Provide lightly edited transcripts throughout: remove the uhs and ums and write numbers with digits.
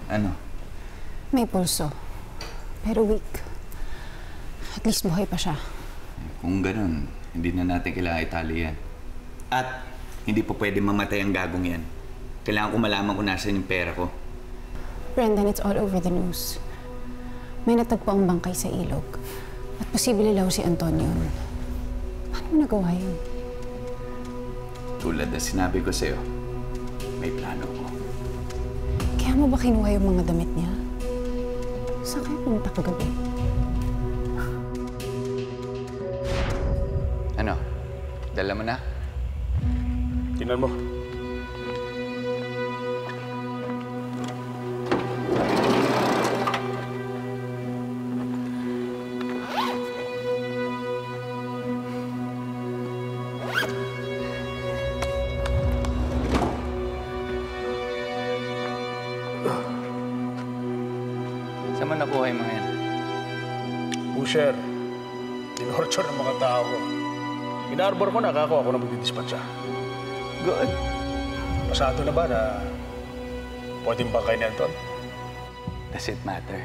Ano? May pulso. Pero weak. At least buhay pa siya. Kung ganun, hindi na natin kailangan itali yan. At hindi pa pwede mamatay ang gagong yan. Kailangan ko malaman kung nasaan yung pera ko. Brendan, it's all over the news. May natagpo ang bangkay sa ilog. At posible daw si Antonio. Paano mo nagawa yun? Tulad na sinabi ko sa'yo, may plano ko. Kaya mo ba kinuha yung mga damit niya? Saan kayo pumunta kagabi? Ano? Dala mo na? Tingnan mo. Saan mo nakuha yung mga yan? Pusher, tinorture ng mga tao ko. In-arbor ko na, ako na magdidispatcha. Good. Pasado na ba na pwedeng bangkay ni Anton? Does it matter?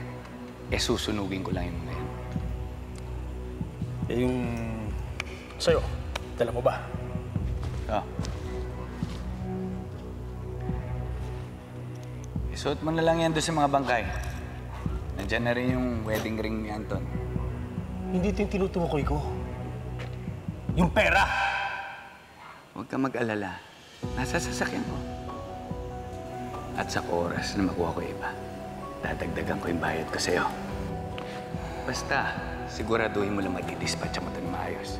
Susunugin ko lang yung mga yan. Yung sa'yo, dala mo ba? Oh. Isuot mo na lang yan doon sa mga bangkay. Nandiyan na rin yung wedding ring ni Anton. Hindi ito yung tinutukoy ko. Yung pera! Huwag ka mag-alala. Nasa sasakyan ko. At sa oras na makuha ko iba, dadagdagan ko yung bayad ko sa'yo. Basta, siguraduhin mo lang mag-dispatch mo ito ng maayos.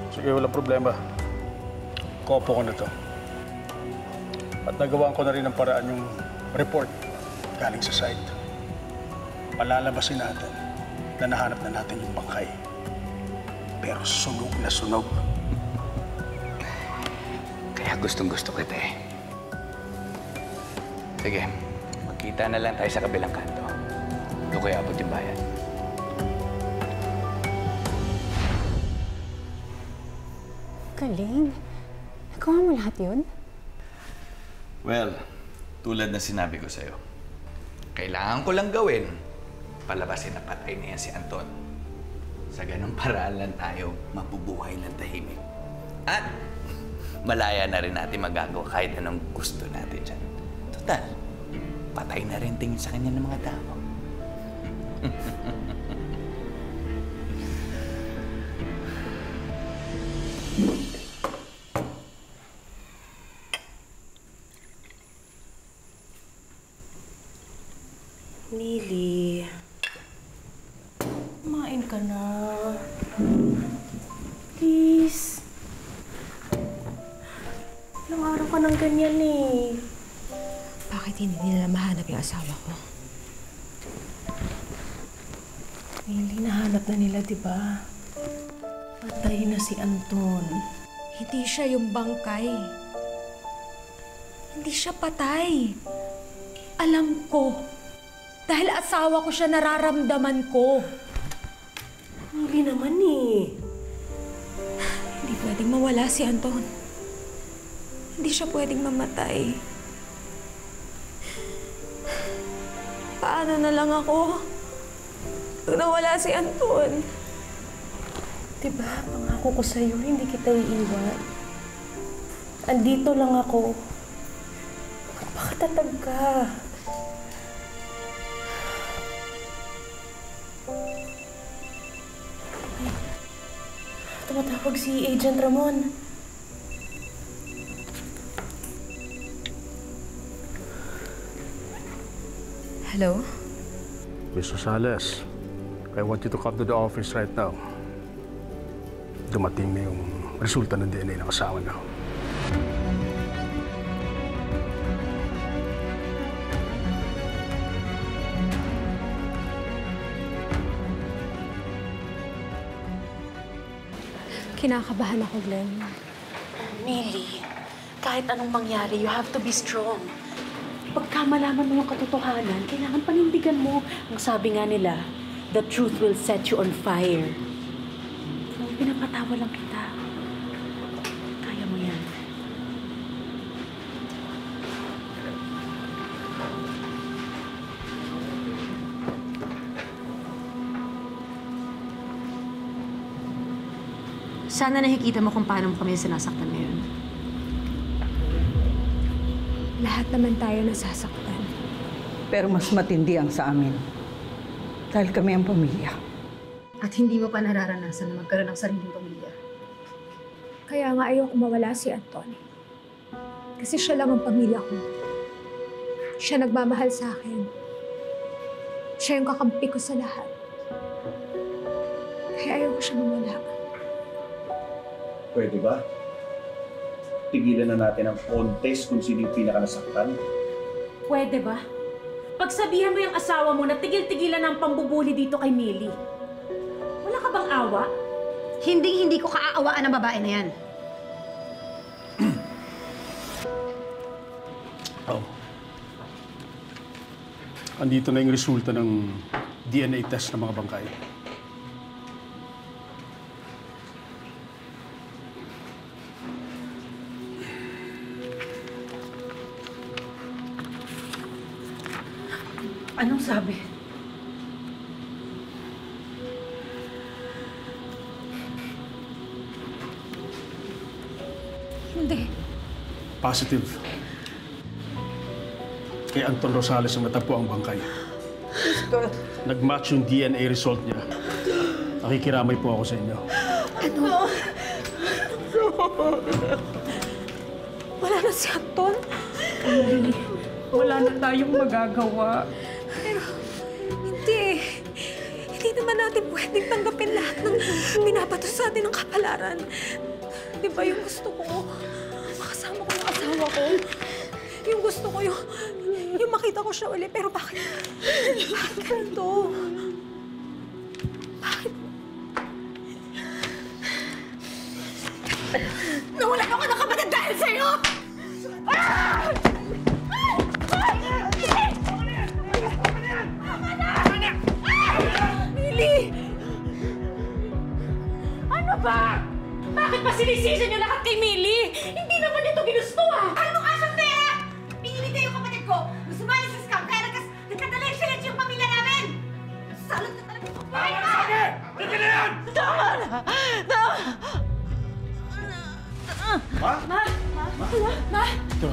Sige, walang problema. Kopo ko na to. At nagawaan ko na rin ang paraan yung report galing sa site. Palalabasin natin na nahanap na natin yung bangkay. Pero sunog na sunog. Kaya gustong-gusto kita eh. Sige, magkita na lang tayo sa kabilang kanto. Doon ko iabot yung bayan. Galing. Nagawa mo lahat yun? Well, tulad na sinabi ko sa'yo, kailangan ko lang gawin, palabasin na patay niya si Anton. Sa ganung paraan lang tayo mabubuhay ng tahimik. At malaya na rin natin magagawa kahit anong gusto natin dyan. Total, patay na rin tingin sa kanya ng mga tao. Nili, kumain ka na. Please. Ilang araw ka nang ganyan eh. Bakit hindi nila mahanap yung asawa ko? Nili, nahanap na nila, di ba? Patay na si Anton. Hindi siya yung bangkay. Hindi siya patay. Alam ko. Dahil asawa ko siya, nararamdaman ko. Nili naman eh. Hindi pwedeng mawala si Anton. Hindi siya pwedeng mamatay. Paano na lang ako? Pag nawala si Anton. Diba, pangako ko sa'yo, hindi kita iiwan. Andito lang ako. Magpakatatag ka. Tumatawag si Agent Ramon. Hello? Miss Rosales, I want you to come to the office right now. Dumating na yung resulta ng DNA ng asawa niyo. Kinakabahan ako, Glenn. Millie, kahit anong mangyari, you have to be strong. Pagka malaman mo yung katotohanan, kailangan panindigan mo. Ang sabi nga nila, the truth will set you on fire. Pinapatawa lang kita. Kaya mo yan. Sana nakikita mo kung paano mo kami sinasaktan ngayon. Lahat naman tayo nasasaktan. Pero mas matindi ang sa amin. Dahil kami ang pamilya. At hindi mo pa nararanasan na magkaroon ng sariling pamilya. Kaya nga ayoko mawala si Anton. Kasi siya lang ang pamilya ko. Siya nagmamahal sa akin. Siya yung kakampi ko sa lahat. Kaya ayoko siya mawala. Pwede ba? Tigilan na natin ang contest kung sino yung pinakanasaktan. Pwede ba? Pagsabihan mo yung asawa mo na tigil-tigilan ang pambubuli dito kay Millie. Wala ka bang awa? Hindi ko kaaawaan ang babae na yan. Oh. Andito na yung resulta ng DNA test ng mga bangkay. Anong sabi? Hindi. Positive. Kay Anton Rosales ang natagpo ang bangkay. Nag-match yung DNA result niya. Nakikiramay po ako sa inyo. Wala na si Anton. Wala na tayong magagawa. Pero, hindi. Hindi naman natin pwedeng tanggapin lahat ng binabato sa atin ng kapalaran. Di ba yung gusto ko? Makasama ko yung asawa ko. Yung gusto ko yung makita ko siya uli. Pero bakit? Bakit ganito? Bakit? Nawalan ako ng kapatid dahil sa'yo! Ah! Millie! Ano ba? Bakit pa sinisisi niyo lahat kay Millie? Hindi naman ito ginusto ah! Ano ka sa pera? Pinili kayo kapatid ko. Sumali sa scam kaya nagkadala yung silensi yung pamilya namin. Salot na talaga ito. Tama na! Tigil na yan! Tama na! Tama! Ma? Ma! Ito,